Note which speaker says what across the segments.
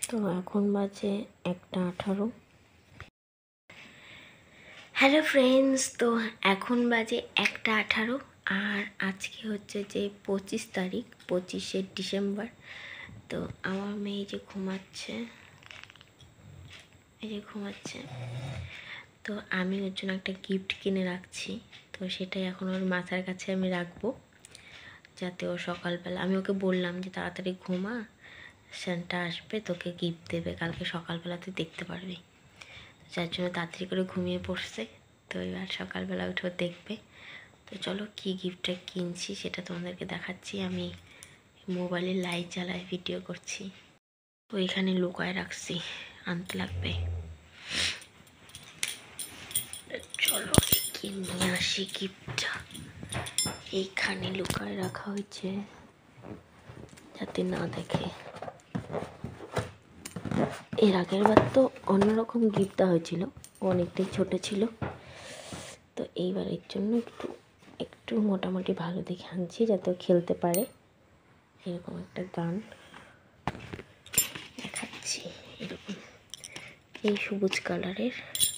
Speaker 1: তো এখন বাজে 1:18। হ্যালো ফ্রেন্ডস, তো এখন বাজে 1:18 আর আজকে হচ্ছে যে 25 তারিখ, 25শে ডিসেম্বর। তো আমার মেয়ে এই যে ঘুমাচ্ছে, তো আমি ওর জন্য একটা গিফট কিনে রাখছি। তো সেটাই এখন ওর মাথার কাছে আমি রাখবো, যাতে ও সকালবেলা, আমি ওকে বললাম যে তাড়াতাড়ি ঘুমা, সান্টা আসবে তোকে গিফট দেবে, কালকে সকালবেলা তুই দেখতে পারবি। যার জন্য তাড়াতাড়ি করে ঘুমিয়ে পড়ছে। তো এবার সকালবেলা উঠেও দেখবে। তো চলো কি গিফটটা কিনছি সেটা তোমাদেরকে দেখাচ্ছি। আমি মোবাইলে লাইট জ্বালায় ভিডিও করছি, তো এখানে লুকায় রাখছি, আনতে লাগবে। চলো কি নিয়ে আসি গিফটটা। এইখানে লুকায় রাখা হয়েছে যাতে না দেখে। এর আগের বার তো অন্যরকম গিফট দেওয়া হয়েছিল, অনেকটাই ছোট ছিল। তো এইবারের জন্য একটু মোটামুটি ভালো দেখে আনছি, যাতে খেলতে পারে। এরকম একটা গান দেখাচ্ছি, এরকম এই সবুজ কালারের।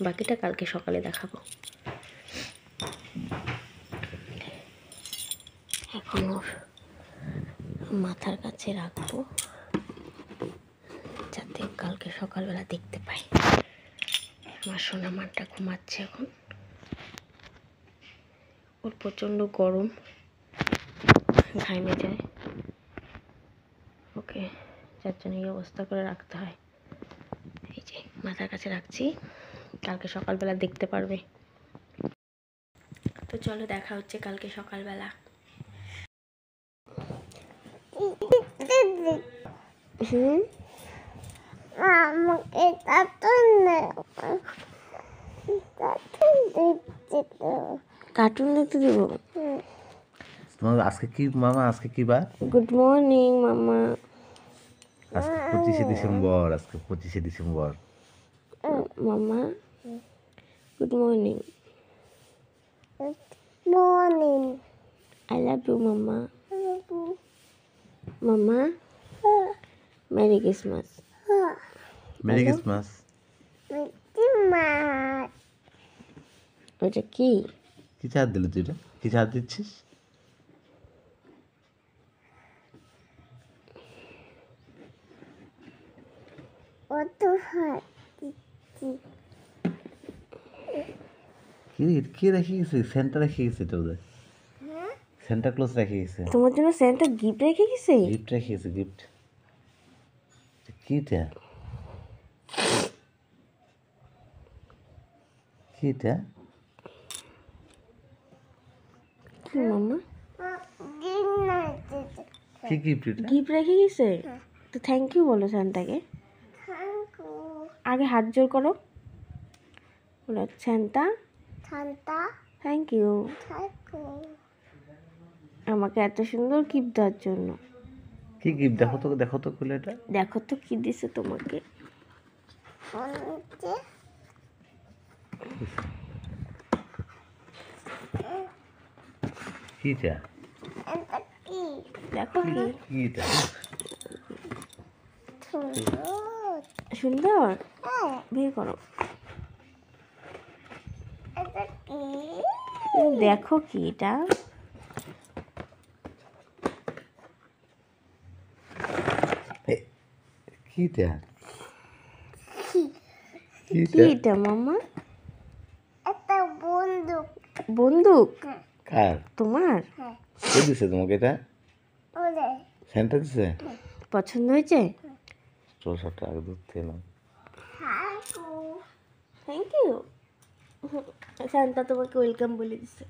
Speaker 1: বাকিটা কালকে সকালে দেখাবো। এখন ওর মাথার কাছে রাখবো, যাতে কালকে সকালবেলা দেখতে পাই। আমার সোনা মানটা ঘুমাচ্ছে এখন। ওর প্রচণ্ড গরম, ঘামে যায় ওকে, যার জন্য এই অবস্থা করে রাখতে হয়। এই যে মাথার কাছে রাখছি, কালকে সকালবেলা দেখতে পারবে। তো চলো দেখা হচ্ছে কালকে সকালবেলা। কার্টুন দেখতে দেবো।
Speaker 2: তোমার আজকে কি মামা, আজকে কি বার?
Speaker 1: গুড মর্নিং মামা।
Speaker 2: আজকে 25শে ডিসেম্বর, আজকে 25শে ডিসেম্বর।
Speaker 1: মামা good morning. Morning. I love you মামা। মামা মেরি ক্রিসমাস।
Speaker 2: Merry Christmas.
Speaker 1: ওটা কি?
Speaker 2: কি চার দিলি তুই? কি চার দিচ্ছিস? কি রেখে গেছে? সেন্টা রেখে গেছে তোদের? সেন্টা ক্লজ রেখে গেছে।
Speaker 1: তোমার জন্য স্যান্টা গিফট রেখে গেছে?
Speaker 2: গিফট রেখে গেছে, গিফট। কিটা কিটা
Speaker 1: কি মামা?
Speaker 2: কি গিফট?
Speaker 1: গিফট রেখে গেছে? তো থ্যাংক ইউ বলো স্যান্টাকে। আগে হাত জোর করো, বলো স্যান্টা থ্যাংক ইউ আমাকে এত সুন্দর গিফট দেওয়ার জন্য।
Speaker 2: কি গিফট? দেখো তো খুলে এটা।
Speaker 1: দেখো তো কি দিছে তোমাকে।
Speaker 2: কিটা
Speaker 1: দেখো কি
Speaker 2: কিটা
Speaker 1: সুন্দর। বের করো, দেখো কি এটা।
Speaker 2: কিটা
Speaker 1: কি এটা মামা? বন্দুক?
Speaker 2: কার?
Speaker 1: তোমার?
Speaker 2: কে দিছে তোমাকে এটা? সেন্টা দিছে?
Speaker 1: পছন্দ হয়েছে?
Speaker 2: তোর সাথে আগে ধরতে এলাম।
Speaker 1: Thank you. শান্তা তোমাকে ওয়েলকাম বলে দিছে।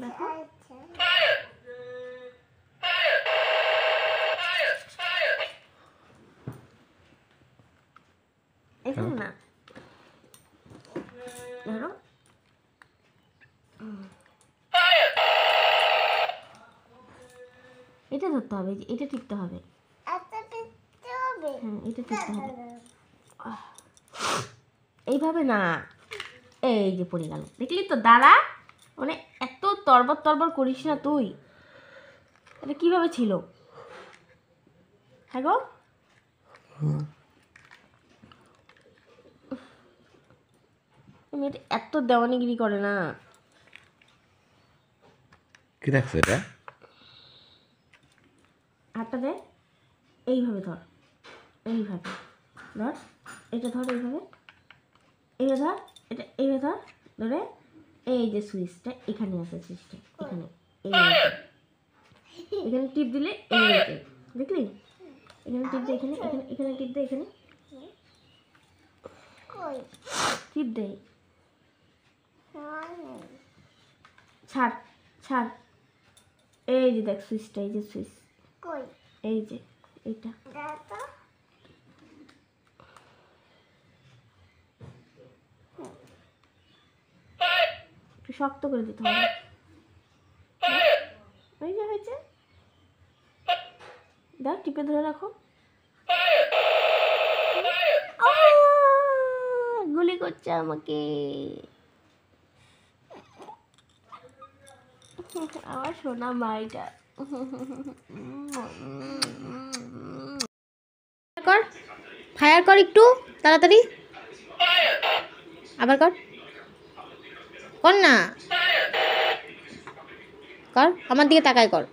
Speaker 1: দেখো এখানে না, ধরো। এটা ধরতে হবে, এটা টিপতে হবে। হ্যাঁ, এটা টিপতে হবে। এইভাবে না, এই যে পড়ে গেল, দেখলি তো দাঁড়া। মানে এত তরবর করিস না তুই। এটা কিভাবে ছিল? হ্যাঁ গো মেয়েটা এত দেওয়ানিগিরি করে না।
Speaker 2: কি রাখছে এটা?
Speaker 1: হাতটা দে, এইভাবে ধর, এইভাবে ধর, এটা ধর, এইভাবে এইভাবে ধর, এটা এইভাবে ধর, ধরে এই যে সুইচটা এখানে আছে, সুইচটা এখানে, এই এখানে টিপ দিলে এই যে দেখলি, এখানে টিপ দে, এখানে এখানে এখানে টিপ দে, এখানে টিপ দে, ছাড় ছাড়, এই যে দেখ সুইচটা, এই যে সুইচ, এই যে এইটা, একটু শক্ত করে দিতে হবে। এই যে হয়েছে, দাও টিপে ধরে রাখো। গুলি করছে আমাকে, আমার সোনা মাইটা। কর, ফায়ার কর একটু তাড়াতাড়ি, আবার কর, কর না, কর আমার দিকে তাকায় কর।